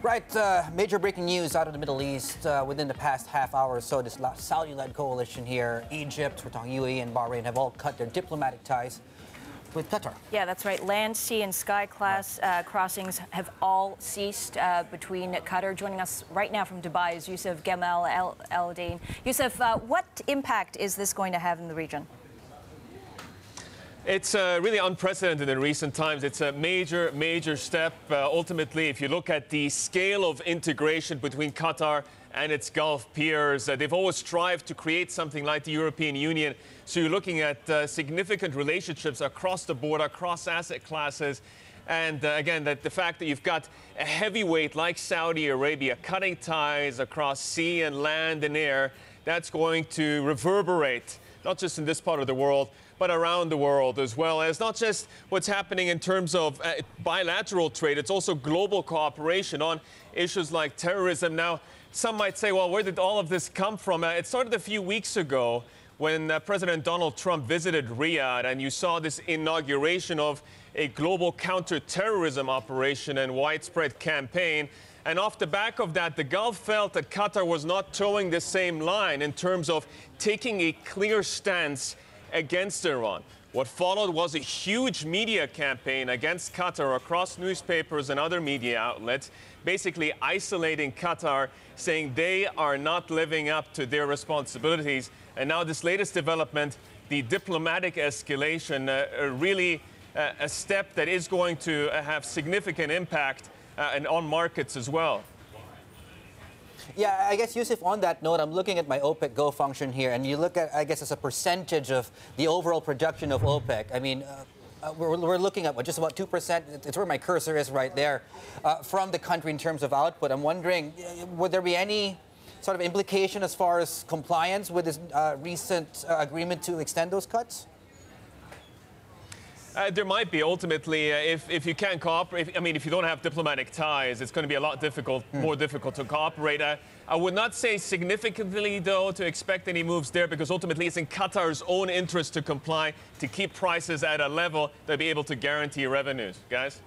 Right, major breaking news out of the Middle East within the past half hour or so. This Saudi-led coalition here, Egypt, we're talking UAE and Bahrain, have all cut their diplomatic ties with Qatar. Yeah, that's right. Land, sea, and sky class crossings have all ceased between Qatar. Joining us right now from Dubai is Yousef Gamal Al-Dean. Yousef, what impact is this going to have in the region? It's really unprecedented in recent times. It's a major step. Ultimately, if you look at the scale of integration between Qatar and its Gulf peers, they've always strived to create something like the European Union. So you're looking at significant relationships across the board, across asset classes. And again, the fact that you've got a heavyweight like Saudi Arabia cutting ties across sea and land and air, that's going to reverberate, not just in this part of the world, but around the world as well. And it's not just what's happening in terms of bilateral trade, it's also global cooperation on issues like terrorism. Now, some might say, well, where did all of this come from? It started a few weeks ago when President Donald Trump visited Riyadh, and you saw this inauguration of a global counter-terrorism operation and widespread campaign. And off the back of that, the Gulf felt that Qatar was not towing the same line in terms of taking a clear stance against Iran. What followed was a huge media campaign against Qatar across newspapers and other media outlets, basically isolating Qatar, saying they are not living up to their responsibilities. And now this latest development, the diplomatic escalation, really a step that is going to have significant impact and on markets as well. Yeah, I guess, Yousef, on that note, I'm looking at my OPEC Go function here, and you look at, I guess, as a percentage of the overall production of OPEC. I mean, we're looking at, what, just about 2%? It's where my cursor is right there, from the country in terms of output. I'm wondering, would there be any sort of implication as far as compliance with this recent agreement to extend those cuts? There might be. Ultimately, if you can't cooperate, I mean, if you don't have diplomatic ties, it's going to be a lot more difficult to cooperate. I would not say significantly, though, to expect any moves there, because ultimately it's in Qatar's own interest to comply, to keep prices at a level they'll be able to guarantee revenues. Guys?